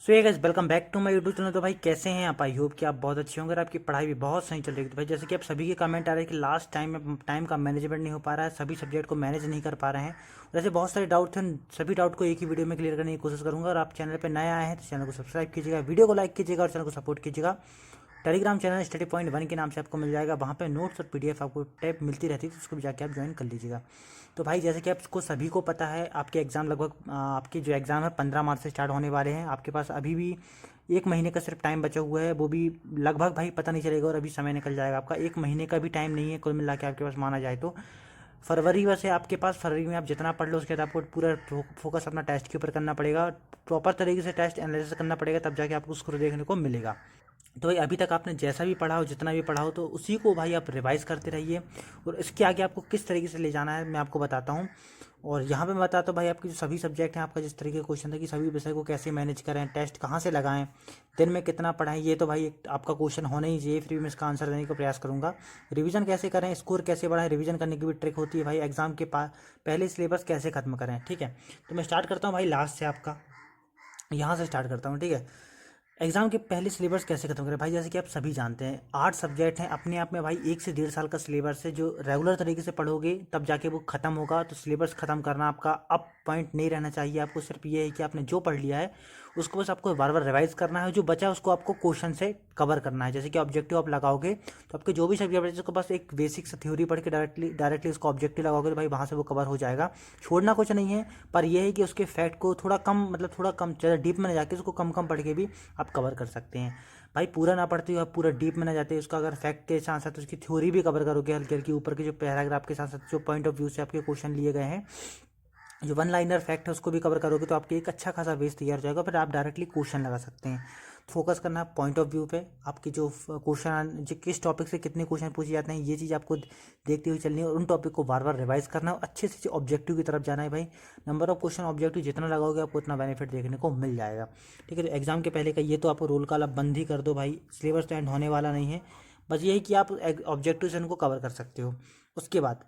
सो ये guys welcome back to my YouTube channel. तो भाई कैसे हैं आप? आई होप कि आप बहुत अच्छे होंगे और आपकी पढ़ाई भी बहुत सही चल रही है। तो भाई जैसे कि आप सभी के कमेंट आ रहे हैं कि लास्ट टाइम में टाइम का मैनेजमेंट नहीं हो पा रहा है, सभी सब्जेक्ट को मैनेज नहीं कर पा रहे हैं और ऐसे बहुत सारे डाउट थे। सभी डाउट को एक ही वीडियो में क्लियर करने की कोशिश करूंगा। और आप चैनल पर नए आए हैं तो चैनल को सब्सक्राइब कीजिएगा, वीडियो को लाइक कीजिएगा और चैनल को सपोर्ट कीजिएगा। टेलीग्राम चैनल स्टडी पॉइंट 1 के नाम से आपको मिल जाएगा, वहाँ पे नोट्स और पीडीएफ आपको टैब मिलती रहती है, तो उसको भी जाके आप ज्वाइन कर लीजिएगा। तो भाई जैसे कि आपको सभी को पता है, आपके एग्ज़ाम लगभग आपकी जो एग्ज़ाम है 15 मार्च से स्टार्ट होने वाले हैं। आपके पास अभी भी 1 महीने का सिर्फ टाइम बचा हुआ है, वो भी लगभग भाई पता नहीं चलेगा और अभी समय निकल जाएगा। आपका 1 महीने का भी टाइम नहीं है कुल मिला के आपके पास, माना जाए तो। फरवरी वैसे आपके पास, फरवरी में आप जितना पढ़ लो उसके बाद आपको पूरा फोकस अपना टेस्ट के ऊपर करना पड़ेगा, प्रॉपर तरीके से टेस्ट एनालिसिस करना पड़ेगा, तब जाके आपको स्कोर देखने को मिलेगा। तो भाई अभी तक आपने जैसा भी पढ़ा हो, जितना भी पढ़ा हो, तो उसी को भाई आप रिवाइज करते रहिए। और इसके आगे आपको किस तरीके से ले जाना है मैं आपको बताता हूँ। और यहाँ पे मैं बताता हूँ भाई, आपके जो सभी सब्जेक्ट हैं, आपका जिस तरीके का क्वेश्चन था कि सभी विषय को कैसे मैनेज करें, टेस्ट कहाँ से लगाएं, दिन में कितना पढ़ाएं, ये तो भाई एक आपका क्वेश्चन होना ही चाहिए। फिर भी मैं इसका आंसर देने का प्रयास करूँगा। रिवीजन कैसे करें, स्कोर कैसे बढ़ाएं, रिवीजन करने की भी ट्रिक होती है भाई। एग्जाम के पहले सिलेबस कैसे खत्म करें, ठीक है। तो मैं स्टार्ट करता हूँ भाई लास्ट से, आपका यहाँ से स्टार्ट करता हूँ, ठीक है। एग्जाम के पहले सिलेबस कैसे खत्म करें भाई? जैसे कि आप सभी जानते हैं 8 सब्जेक्ट हैं, अपने आप में भाई 1 से 1.5 साल का सिलेबस है, जो रेगुलर तरीके से पढ़ोगे तब जाके वो खत्म होगा। तो सिलेबस खत्म करना आपका अब पॉइंट नहीं रहना चाहिए। आपको सिर्फ ये है कि आपने जो पढ़ लिया है उसको बस आपको बार बार रिवाइज करना है, जो बचा है उसको आपको क्वेश्चन से कवर करना है। जैसे कि ऑब्जेक्टिव आप लगाओगे तो आपके जो भी सब्जेक्ट है उसको बस एक बेसिक सा थ्योरी पढ़ के डायरेक्टली उसको ऑब्जेक्टिव लगाओगे तो भाई वहाँ से वो कवर हो जाएगा। छोड़ना कुछ नहीं है, पर यह है कि उसके फैक्ट को थोड़ा कम, मतलब थोड़ा कम, ज़्यादा डीप में ना जाके उसको कम कम पढ़ के भी आप कवर कर सकते हैं। भाई पूरा ना पढ़ते हो आप, पूरा डीप में ना जाते, उसका अगर फैक्ट के साथ साथ उसकी थ्योरी भी कवर करोगे हल्की हल्की, ऊपर के जो पैराग्राफ के साथ साथ जो पॉइंट ऑफ व्यू से आपके क्वेश्चन लिए गए हैं, जो वन लाइनर फैक्ट है उसको भी कवर करोगे, तो आपके एक अच्छा खासा बेस तैयार हो जाएगा। फिर आप डायरेक्टली क्वेश्चन लगा सकते हैं। फोकस करना है पॉइंट ऑफ व्यू पे, आपकी जो क्वेश्चन जो किस टॉपिक से कितने क्वेश्चन पूछे जाते हैं, ये चीज़ आपको देखते हुए चलनी है। और उन टॉपिक को बार बार रिवाइज करना है, अच्छे से ऑब्जेक्टिव की तरफ जाना है भाई। नंबर ऑफ क्वेश्चन ऑब्जेक्टिव जितना लगाओगे आपको उतना बेनिफिट देखने को मिल जाएगा, ठीक है। तो एग्जाम के पहले का ये तो आपको रोल कॉल बंद ही कर दो भाई, सिलेबस तो एंड होने वाला नहीं है। बस यही कि आप ऑब्जेक्टिव से उनको कवर कर सकते हो। उसके बाद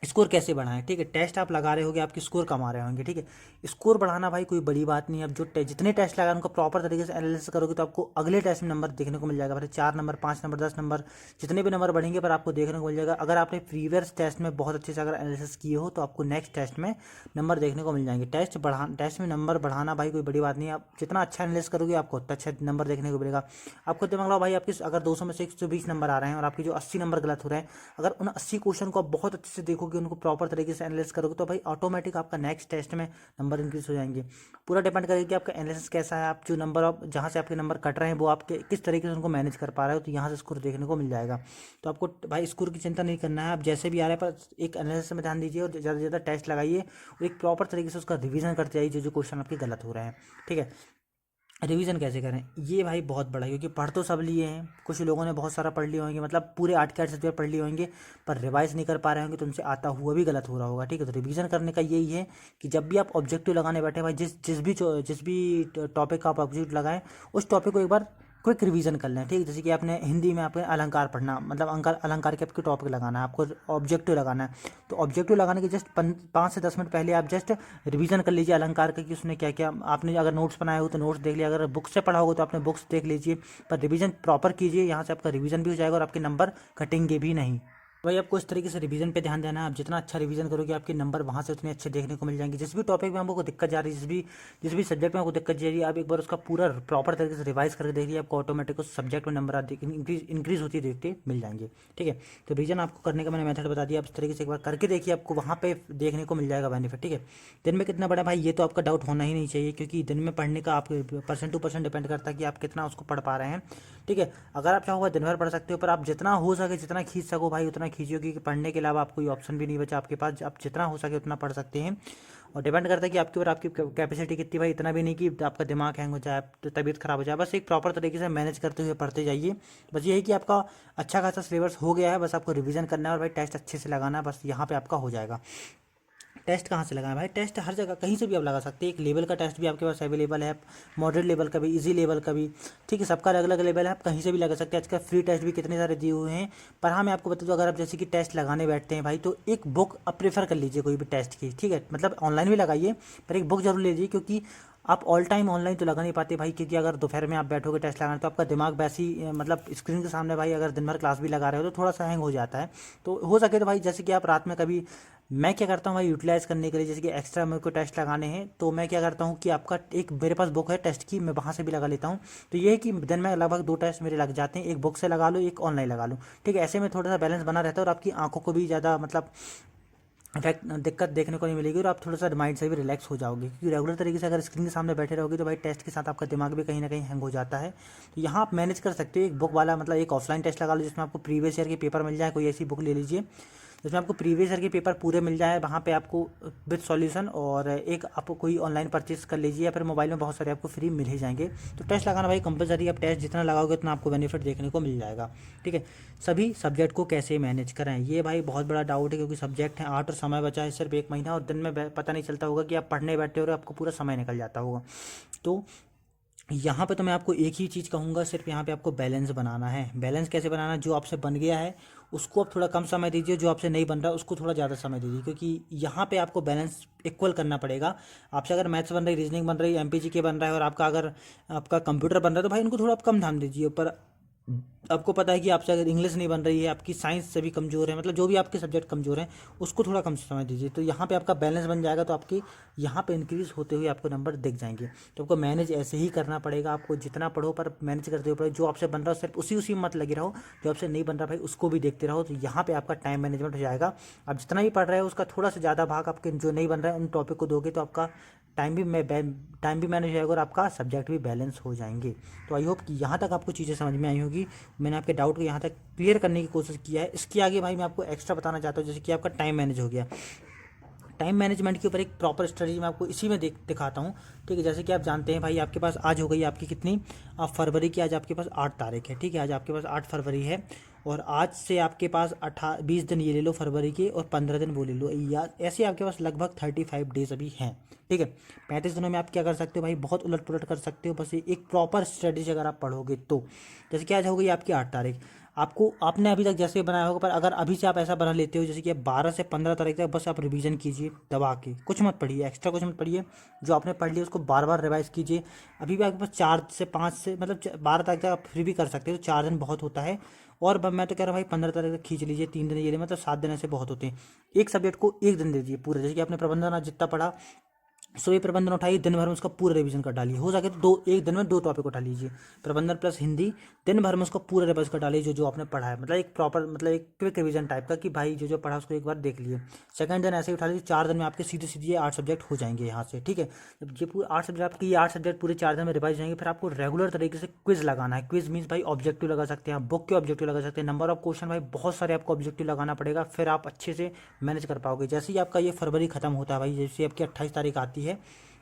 स्कोर कैसे बढ़ाएं, ठीक है। टेस्ट आप लगा रहे होगे, आपके स्कोर कम आ रहे होंगे, ठीक है। स्कोर बढ़ाना भाई कोई बड़ी बात नहीं है। अब जो जितने टेस्ट लगा उनको प्रॉपर तरीके से एनालिसिस करोगे तो आपको अगले टेस्ट में नंबर देखने को मिल जाएगा। फिर 4 नंबर, 5 नंबर, 10 नंबर, जितने भी नंबर बढ़ेंगे पर आपको देखने को मिल जाएगा। अगर आपने प्रीवियस टेस्ट में बहुत अच्छे से अगर एनालिसिस किए हो तो आपको नेक्स्ट टेस्ट में नंबर देखने को मिल जाएंगे। टेस्ट में नंबर बढ़ाना भाई कोई बड़ी बात नहीं है। आप जितना अच्छा एनालिसिस करोगे आपको उतना अच्छा नंबर देखने को मिलेगा। आपको दिमाग लगाओ भाई, आपके अगर 200 में से 120 नंबर आ रहे हैं और आपके जो 80 नंबर गलत हो रहे हैं, अगर उन 80 क्वेश्चन को आप बहुत अच्छे से देखोगे, उनको प्रॉपर तरीके से एनालिसिस करोगे तो भाई ऑटोमेटिक आपका नेक्स्ट टेस्ट में नंबर इंक्रीज हो जाएंगे। पूरा डिपेंड करेगा कि आपका एनालिसिस कैसा है, आप जो नंबर ऑफ जहाँ से आपके नंबर कट रहे हैं वो आपके किस तरीके से उनको मैनेज कर पा रहे हो, तो यहाँ से स्कोर देखने को मिल जाएगा। तो आपको भाई स्कोर की चिंता नहीं करना है, आप जैसे भी आ रहे हैं पर एक एनालिसिस में ध्यान दीजिए और ज़्यादा से ज़्यादा टेस्ट लगाइए और एक प्रॉपर तरीके से उसका रिवीजन करते जाइए, जो जो क्वेश्चन आपके गलत हो रहे हैं, ठीक है। रिवीजन कैसे करें ये भाई बहुत बड़ा है, क्योंकि पढ़ तो सब लिए हैं, कुछ लोगों ने बहुत सारा पढ़ लिए होंगे, मतलब पूरे 8 के 8 सब्जेक्ट पढ़ लिए होंगे, पर रिवाइज नहीं कर पा रहे होंगे, तो उनसे आता हुआ भी गलत हो रहा होगा, ठीक है। तो रिवीजन करने का यही है कि जब भी आप ऑब्जेक्टिव लगाने बैठे भाई, जिस भी टॉपिक का आप ऑब्जेक्टिव लगाएं, उस टॉपिक को एक बार क्विक रिवीजन कर लें, ठीक है। जैसे कि आपने हिंदी में आपने अलंकार पढ़ना, मतलब अलंकार के आपके टॉपिक लगाना है, आपको ऑब्जेक्टिव लगाना है, तो ऑब्जेक्टिव लगाने के जस्ट 5 से 10 मिनट पहले आप जस्ट रिवीजन कर लीजिए अलंकार का कि उसने क्या क्या, आपने अगर नोट्स बनाए हो तो नोट्स देख लिया, अगर बुक से पढ़ा होगा तो आपने बुक्स देख लीजिए, पर रिवीजन प्रॉपर कीजिए, यहाँ से आपका रिवीजन भी हो जाएगा और आपके नंबर कटेंगे भी नहीं। भाई आपको इस तरीके से रिवीजन पे ध्यान देना है। आप जितना अच्छा रिवीजन करोगे आपके नंबर वहाँ से उतने अच्छे देखने को मिल जाएंगे। जिस भी टॉपिक में आपको दिक्कत जा रही है, जिस भी सब्जेक्ट में आपको दिक्कत जा रही है, आप एक बार उसका पूरा प्रॉपर तरीके से रिवाइज करके देखिए, आपको ऑटोमेटिक उस सब्जेक्ट में नंबर इंक्रीज होती देखते मिल जाएंगे, ठीक है। तो रिवीजन आपको करने का मैंने मेथड बता दिया, आप इस तरीके से एक बार करके देखिए, आपको वहाँ पे देखने को मिल जाएगा बेनिफिट, ठीक है। दिन में कितना पढ़ा भाई, ये तो आपका डाउट होना ही नहीं चाहिए, क्योंकि दिन में पढ़ने का आप परसेंट टू परसेंट डिपेंड करता है कि आप कितना उसको पढ़ पा रहे हैं, ठीक है। अगर आप चाहोगे दिन भर पढ़ सकते हो, पर आप जितना हो सके जितना खींच सको भाई उतना खींचिए, क्योंकि पढ़ने के अलावा आप कोई ऑप्शन भी नहीं बचा आपके पास। आप जितना हो सके उतना पढ़ सकते हैं, और डिपेंड करता है कि आपके ऊपर आपकी कैपेसिटी कितनी भाई। इतना भी नहीं कि आपका दिमाग हैंग हो जाए, तो तबीयत खराब हो जाए, बस एक प्रॉपर तरीके से मैनेज करते हुए पढ़ते जाइए। बस ये है कि आपका अच्छा खासा सिलेबस हो गया है, बस आपको रिवीजन करना है और भाई टेस्ट अच्छे से लगाना है, बस यहाँ पे आपका हो जाएगा। टेस्ट कहाँ से लगाएं भाई? टेस्ट हर जगह कहीं से भी आप लगा सकते हैं। एक लेवल का टेस्ट भी आपके पास अवेलेबल है, मॉडरेट लेवल का भी, इजी लेवल का भी, ठीक है। सबका अलग अलग लेवल है, आप कहीं से भी लगा सकते हैं। आजकल फ्री टेस्ट भी कितने सारे दिए हुए हैं। पर हाँ मैं आपको बता दूँ, अगर आप जैसे कि टेस्ट लगाने बैठते हैं भाई, तो एक बुक आप प्रेफर कर लीजिए कोई भी टेस्ट की, ठीक है। मतलब ऑनलाइन भी लगाइए पर एक बुक जरूर लीजिए, क्योंकि आप ऑल टाइम ऑनलाइन तो लगा नहीं पाते भाई, क्योंकि अगर दोपहर में आप बैठोगे टेस्ट लगाने तो आपका दिमाग वैसे ही मतलब स्क्रीन के सामने भाई अगर दिन भर क्लास भी लगा रहे हो तो थोड़ा सा हैंग हो जाता है। तो हो सके तो भाई जैसे कि आप रात में कभी, मैं क्या करता हूँ भाई यूटिलाइज़ करने के लिए, जैसे कि एक्स्ट्रा मेरे को टेस्ट लगाने हैं तो मैं क्या करता हूँ कि आपका एक मेरे पास बुक है टेस्ट की, मैं वहाँ से भी लगा लेता हूँ। तो ये है कि दिन में लगभग 2 टेस्ट मेरे लग जाते हैं, एक बुक से लगा लो एक ऑनलाइन लगा लो, ठीक है। ऐसे में थोड़ा सा बैलेंस बना रहता है और आपकी आंखों को भी ज़्यादा मतलब इफेक्ट दिक्कत देखने को नहीं मिलेगी और आप थोड़ा सा माइंड से भी रिलैक्स हो जाओगे, क्योंकि रेगुलर तरीके से अगर स्क्रीन के सामने बैठे रहोगे तो भाई टेस्ट के साथ आपका दिमाग भी कहीं ना कहीं हैंग हो जाता है। तो यहाँ आप मैनेज कर सकते हो, एक बुक वाला मतलब एक ऑफलाइन टेस्ट लगा लो जिसमें आपको प्रीवियस ईयर के पेपर मिल जाए, कोई ऐसी बुक ले लीजिए जिसमें आपको प्रीवियस ईयर के पेपर पूरे मिल जाए, वहाँ पे आपको विद सॉल्यूशन, और एक आप कोई ऑनलाइन परचेस कर लीजिए या फिर मोबाइल में बहुत सारे आपको फ्री मिल ही जाएंगे। तो टेस्ट लगाना भाई कंपलसरी, आप टेस्ट जितना लगाओगे उतना आपको बेनिफिट देखने को मिल जाएगा, ठीक है। सभी सब्जेक्ट को कैसे मैनेज करें, ये भाई बहुत बड़ा डाउट है, क्योंकि सब्जेक्ट हैं 8 और समय बचा है सिर्फ 1 महीना, और दिन में पता नहीं चलता होगा कि आप पढ़ने बैठे हो और आपको पूरा समय निकल जाता होगा। तो यहाँ पे तो मैं आपको एक ही चीज़ कहूँगा, सिर्फ यहाँ पे आपको बैलेंस बनाना है। बैलेंस कैसे बनाना है, जो आपसे बन गया है उसको आप थोड़ा कम समय दीजिए, जो आपसे नहीं बन रहा उसको थोड़ा ज़्यादा समय दीजिए, क्योंकि यहाँ पे आपको बैलेंस इक्वल करना पड़ेगा। आपसे अगर मैथ्स बन रही, रीजनिंग बन रही, एमपीजीके बन रहा है और आपका अगर आपका कंप्यूटर बन रहा है तो भाई उनको थोड़ा आप कम ध्यान दीजिए। पर आपको पता है कि आपसे अगर इंग्लिश नहीं बन रही है, आपकी साइंस से भी कमज़ोर है, मतलब जो भी आपके सब्जेक्ट कमज़ोर हैं उसको थोड़ा कम समय दीजिए, तो यहाँ पे आपका बैलेंस बन जाएगा। तो आपकी यहाँ पे इंक्रीज़ होते हुए आपको नंबर दिख जाएंगे। तो आपको मैनेज ऐसे ही करना पड़ेगा, आपको जितना पढ़ो पर मैनेज करते हुए पढ़ो, जो आपसे बन रहा हो सिर्फ उसी उसी में मत लगे रहो, जो आपसे नहीं बन रहा भाई उसको भी देखते रहो। तो यहाँ पे आपका टाइम मैनेजमेंट हो जाएगा। आप जितना भी पढ़ रहे हो उसका थोड़ा सा ज़्यादा भाग आपके जो नहीं बन रहा है उन टॉपिक को दोगे तो आपका टाइम भी मैनेज हो जाएगा और आपका सब्जेक्ट भी बैलेंस हो जाएंगे। तो आई होप कि यहाँ तक आपको चीज़ें समझ में आई होगी। मैंने आपके डाउट को यहाँ तक क्लियर करने की कोशिश किया है। इसके आगे भाई मैं आपको एक्स्ट्रा बताना चाहता हूँ, जैसे कि आपका टाइम मैनेज हो गया, टाइम मैनेजमेंट के ऊपर एक प्रॉपर स्ट्रेटजी मैं आपको इसी में दिखाता हूँ, ठीक है। जैसे कि आप जानते हैं भाई आपके पास आज हो गई आपकी कितनी, आप फरवरी की, आज आपके पास 8 तारीख है, ठीक है। आज आपके पास 8 फरवरी है और आज से आपके पास 20 दिन ये ले लो फरवरी के और 15 दिन वो ले लो, या ऐसे आपके पास लगभग 35 डेज अभी हैं, ठीक है। 35 दिनों में आप क्या कर सकते हो भाई, बहुत उलट पुलट कर सकते हो, बस एक प्रॉपर स्ट्रेटजी अगर आप पढ़ोगे तो। जैसे कि आज हो गई आपकी 8 तारीख, आपको आपने अभी तक जैसे बनाया होगा, पर अगर अभी से आप ऐसा बना लेते हो जैसे कि 12 से 15 तारीख तक बस आप रिवीजन कीजिए दबा के, कुछ मत पढ़िए, एक्स्ट्रा कुछ मत पढ़िए, जो आपने पढ़ लिया उसको बार बार रिवाइज कीजिए। अभी भी आपके पास 4 से 5 से मतलब 12 तारीख तक आप फिर भी कर सकते हो, 4 दिन बहुत होता है। और मैं तो कह रहा हूँ भाई 15 तारीख तक खींच लीजिए, 3 दिन ये लिए मतलब 7 दिन ऐसे बहुत होते हैं। एक सब्जेक्ट को 1 दिन दे दीजिए पूरा, जैसे कि आपने प्रबंधन आज जितना पढ़ा सो प्रबंधन उठाइए, दिन भर में उसका पूरा रिवीजन कर डालिए, हो सके तो एक दिन में 2 टॉपिक उठा लीजिए, प्रबंधन प्लस हिंदी, दिन भर में उसका पूरा रिवाइज कर डालिए, जो आपने पढ़ा है, मतलब एक प्रॉपर मतलब एक क्विक रिवीजन टाइप का, कि भाई जो पढ़ा उसको एक बार देख लिए। सेकंड दिन ऐसे ही उठा लीजिए, 4 दिन में आपके सीधे सीधे 8 सब्जेक्ट हो जाएंगे यहाँ से, ठीक है। जब ये पूरे 8 सब्जेक्ट आपके, ये 8 सब्जेक्ट पूरे 4 दिन में रिवाइज जाएंगे, फिर आपको रेगुलर तरीके से क्विज लगाना है। क्विज मीन्स भाई ऑब्जेक्टिव लगा सकते हैं आप, बुक के ऑब्जेक्टिव लगा सकते हैं, नंबर ऑफ क्वेश्चन भाई बहुत सारे आपको ऑब्जेक्टिव लगाना पड़ेगा, फिर आप अच्छे से मैनेज कर पाओगे। जैसे ही आपका ये फरवरी खत्म होता है भाई, जैसे आपकी 28 तारीख आती है,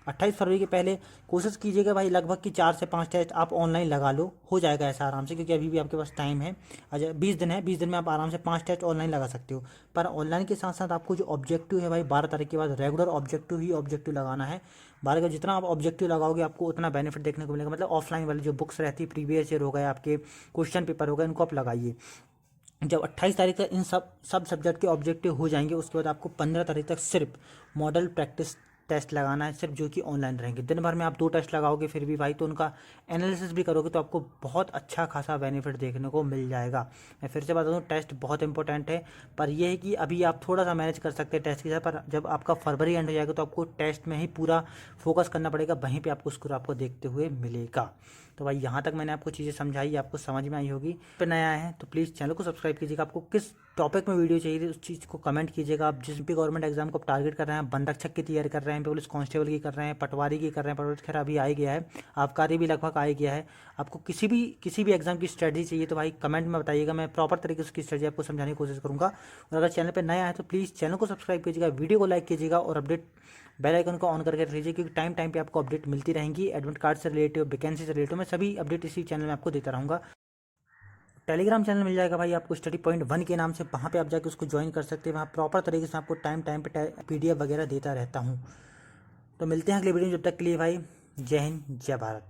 28 फरवरी के पहले कोशिश कीजिएगा भाई लगभग कि 4 से 5 टेस्ट आप ऑनलाइन लगा लो, हो जाएगा ऐसा आराम से, क्योंकि अभी भी आपके पास टाइम है। अच्छा 20 दिन है, 20 दिन में आप आराम से 5 टेस्ट ऑनलाइन लगा सकते हो। पर ऑनलाइन के साथ साथ आपको जो ऑब्जेक्टिव है भाई 12 तारीख के बाद रेगुलर ऑब्जेक्टिव ही ऑब्जेक्टिव लगाना है। 12 का जितना आप ऑब्जेक्टिव लगाओगे आपको उतना बेनिफिट देखने को मिलेगा। मतलब ऑफलाइन वाली जो बुक्स रहती है, प्रीवियस ईयर हो गए आपके, क्वेश्चन पेपर हो गए, इनको आप लगाइए। जब 28 तारीख तक इन सब सब्जेक्ट के ऑब्जेक्टिव हो जाएंगे, उसके बाद आपको 15 तारीख तक सिर्फ मॉडल प्रैक्टिस टेस्ट लगाना है, सिर्फ जो कि ऑनलाइन रहेंगे। दिन भर में आप 2 टेस्ट लगाओगे फिर भी भाई, तो उनका एनालिसिस भी करोगे तो आपको बहुत अच्छा खासा बेनिफिट देखने को मिल जाएगा। मैं फिर से बता दूं टेस्ट बहुत इंपॉर्टेंट है, पर यह है कि अभी आप थोड़ा सा मैनेज कर सकते हैं टेस्ट के साथ, पर जब आपका फरवरी एंड हो जाएगा तो आपको टेस्ट में ही पूरा फोकस करना पड़ेगा, वहीं पर आपको स्कोर आपको देखते हुए मिलेगा। तो भाई यहाँ तक मैंने आपको चीज़ें समझाई, आपको समझ में आई होगी। पर नया है तो प्लीज़ चैनल को सब्सक्राइब कीजिएगा। आपको किस टॉपिक में वीडियो चाहिए उस चीज़ को कमेंट कीजिएगा। आप जिस भी गवर्नमेंट एग्जाम को आप टारगेट कर रहे हैं, वन रक्षक की तैयारी कर रहे हैं, पुलिस कांस्टेबल की कर रहे हैं, पटवारी की कर रहे हैं, पटवारी खैर अभी आ ही गया है, आबकारी भी लगभग आ ही गया है, आपको किसी भी एग्जाम की स्ट्रेटजी चाहिए तो भाई कमेंट में बताइएगा, मैं प्रॉपर तरीके से उसकी स्ट्रेटजी आपको समझाने की कोशिश करूँगा। और अगर चैनल पर नया है तो प्लीज़ चैनल को सब्सक्राइब कीजिएगा, वीडियो को लाइक कीजिएगा और अपडेट बेल आइकन को ऑन करके रख लीजिए, क्योंकि टाइम पे आपको अपडेट मिलती रहेंगी। एडमिट कार्ड से रिलेटिव, वैकेंसी से रिलेटिव, मैं सभी अपडेट इसी चैनल में आपको देता रहूँगा। टेलीग्राम चैनल मिल जाएगा भाई आपको स्टडी पॉइंट 1 के नाम से, वहाँ पे आप जाके उसको ज्वाइन कर सकते हैं। वहाँ प्रॉपर तरीके से आपको टाइम पे PDF वगैरह देता रहता हूँ। तो मिलते हैं अगले वीडियो में, जब तक के लिए भाई जय हिंद जय भारत।